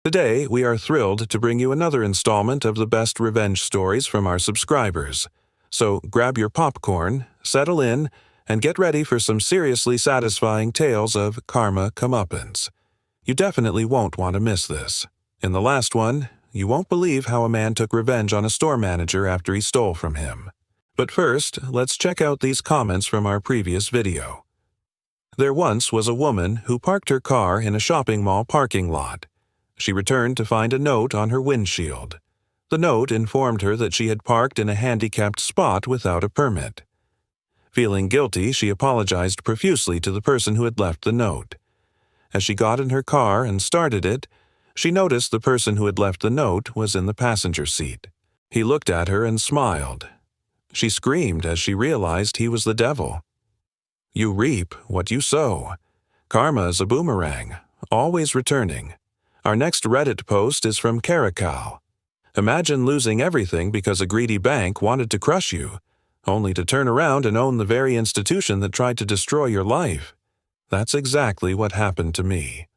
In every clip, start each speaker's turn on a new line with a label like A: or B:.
A: Today, we are thrilled to bring you another installment of the best revenge stories from our subscribers. So grab your popcorn, settle in, and get ready for some seriously satisfying tales of karma comeuppance. You definitely won't want to miss this. In the last one, you won't believe how a man took revenge on a store manager after he stole from him. But first, let's check out these comments from our previous video. There once was a woman who parked her car in a shopping mall parking lot. She returned to find a note on her windshield. The note informed her that she had parked in a handicapped spot without a permit. Feeling guilty, she apologized profusely to the person who had left the note. As she got in her car and started it, she noticed the person who had left the note was in the passenger seat. He looked at her and smiled. She screamed as she realized he was the devil. You reap what you sow. Karma is a boomerang, always returning. Our next Reddit post is from Caracal. Imagine losing everything because a greedy bank wanted to crush you, only to turn around and own the very institution that tried to destroy your life. That's exactly what happened to me.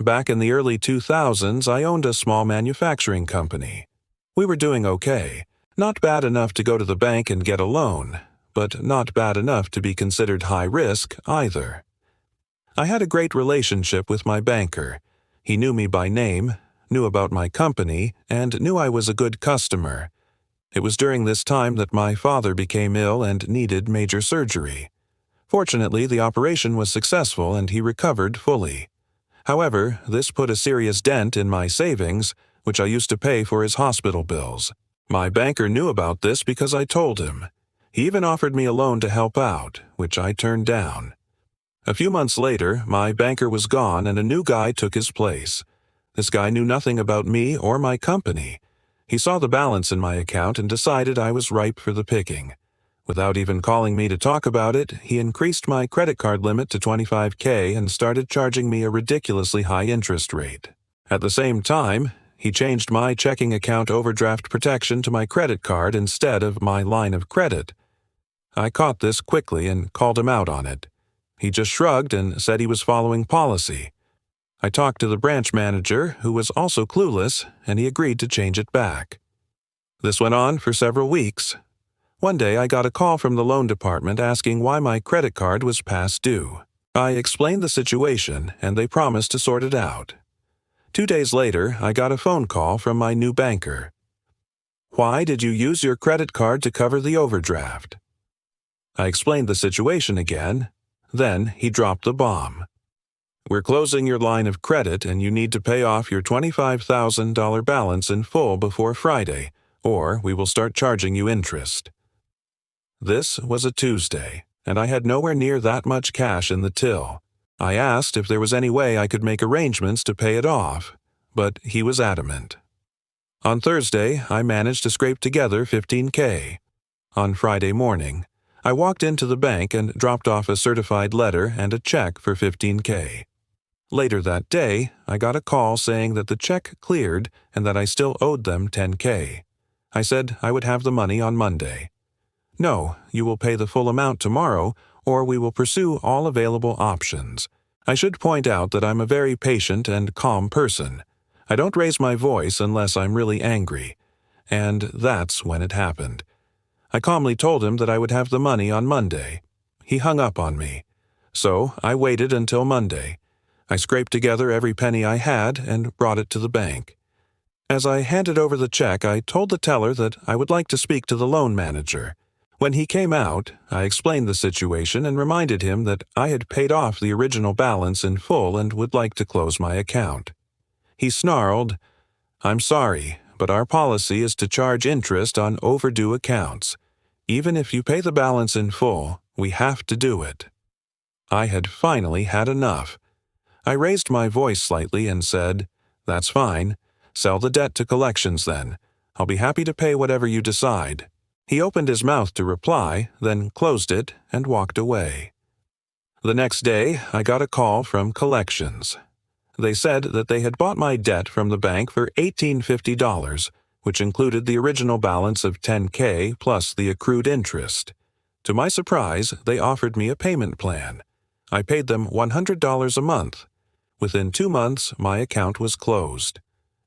A: Back in the early 2000s, I owned a small manufacturing company. We were doing okay. Not bad enough to go to the bank and get a loan, but not bad enough to be considered high risk either. I had a great relationship with my banker. He knew me by name, knew about my company, and knew I was a good customer. It was during this time that my father became ill and needed major surgery. Fortunately, the operation was successful and he recovered fully. However, this put a serious dent in my savings, which I used to pay for his hospital bills. My banker knew about this because I told him. He even offered me a loan to help out, which I turned down. A few months later, my banker was gone and a new guy took his place. This guy knew nothing about me or my company. He saw the balance in my account and decided I was ripe for the picking. Without even calling me to talk about it, he increased my credit card limit to $25,000 and started charging me a ridiculously high interest rate. At the same time, he changed my checking account overdraft protection to my credit card instead of my line of credit. I caught this quickly and called him out on it. He just shrugged and said he was following policy. I talked to the branch manager, who was also clueless, and he agreed to change it back. This went on for several weeks. One day I got a call from the loan department asking why my credit card was past due. I explained the situation, and they promised to sort it out. 2 days later, I got a phone call from my new banker. Why did you use your credit card to cover the overdraft? I explained the situation again. Then he dropped the bomb. We're closing your line of credit and you need to pay off your $25,000 balance in full before Friday, or we will start charging you interest. This was a Tuesday, and I had nowhere near that much cash in the till. I asked if there was any way I could make arrangements to pay it off, but he was adamant. On Thursday, I managed to scrape together $15,000. On Friday morning, I walked into the bank and dropped off a certified letter and a check for $15,000. Later that day, I got a call saying that the check cleared and that I still owed them $10,000. I said I would have the money on Monday. No, you will pay the full amount tomorrow, or we will pursue all available options. I should point out that I'm a very patient and calm person. I don't raise my voice unless I'm really angry. And that's when it happened. I calmly told him that I would have the money on Monday. He hung up on me. So I waited until Monday. I scraped together every penny I had and brought it to the bank. As I handed over the check, I told the teller that I would like to speak to the loan manager. When he came out, I explained the situation and reminded him that I had paid off the original balance in full and would like to close my account. He snarled, "I'm sorry, but our policy is to charge interest on overdue accounts. Even if you pay the balance in full, we have to do it." I had finally had enough. I raised my voice slightly and said, "That's fine. Sell the debt to collections then. I'll be happy to pay whatever you decide." He opened his mouth to reply, then closed it and walked away. The next day, I got a call from collections. They said that they had bought my debt from the bank for $1,850, which included the original balance of $10,000 plus the accrued interest. To my surprise, they offered me a payment plan. I paid them $100 a month. Within 2 months, my account was closed.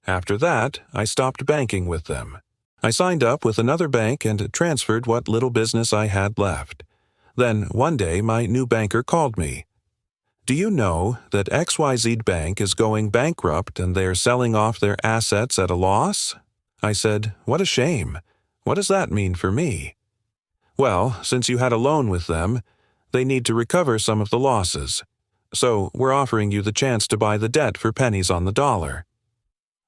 A: After that, I stopped banking with them. I signed up with another bank and transferred what little business I had left. Then, one day, my new banker called me. "Do you know that XYZ Bank is going bankrupt and they're selling off their assets at a loss?" I said, "What a shame. What does that mean for me?" "Well, since you had a loan with them, they need to recover some of the losses. So we're offering you the chance to buy the debt for pennies on the dollar."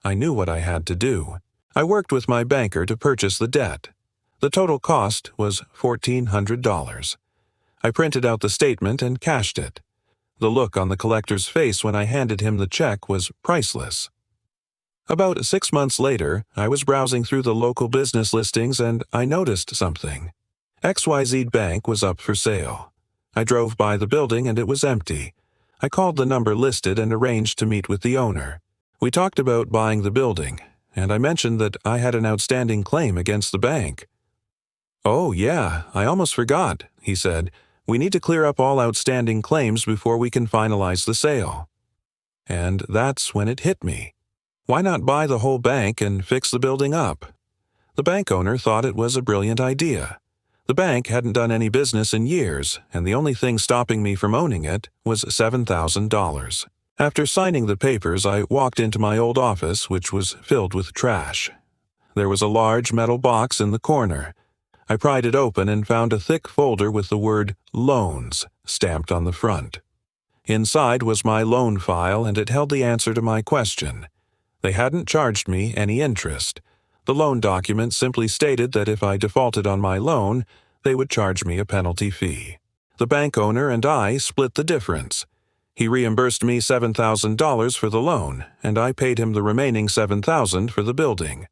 A: I knew what I had to do. I worked with my banker to purchase the debt. The total cost was $1,400. I printed out the statement and cashed it. The look on the collector's face when I handed him the check was priceless. About 6 months later, I was browsing through the local business listings and I noticed something. XYZ Bank was up for sale. I drove by the building and it was empty. I called the number listed and arranged to meet with the owner. We talked about buying the building, and I mentioned that I had an outstanding claim against the bank. "Oh, yeah, I almost forgot," he said. "We need to clear up all outstanding claims before we can finalize the sale." And that's when it hit me. Why not buy the whole bank and fix the building up? The bank owner thought it was a brilliant idea. The bank hadn't done any business in years, and the only thing stopping me from owning it was $7,000. After signing the papers, I walked into my old office, which was filled with trash. There was a large metal box in the corner. I pried it open and found a thick folder with the word "Loans" stamped on the front. Inside was my loan file, and it held the answer to my question. They hadn't charged me any interest. The loan document simply stated that if I defaulted on my loan, they would charge me a penalty fee. The bank owner and I split the difference. He reimbursed me $7,000 for the loan, and I paid him the remaining $7,000 for the building.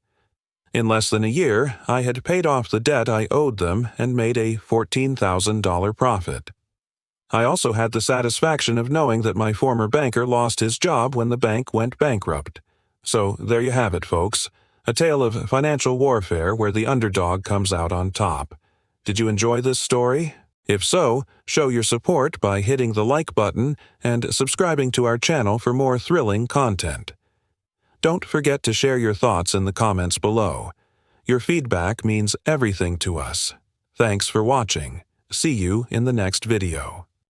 A: In less than a year, I had paid off the debt I owed them and made a $14,000 profit. I also had the satisfaction of knowing that my former banker lost his job when the bank went bankrupt. So there you have it, folks. A tale of financial warfare where the underdog comes out on top. Did you enjoy this story? If so, show your support by hitting the like button and subscribing to our channel for more thrilling content. Don't forget to share your thoughts in the comments below. Your feedback means everything to us. Thanks for watching. See you in the next video.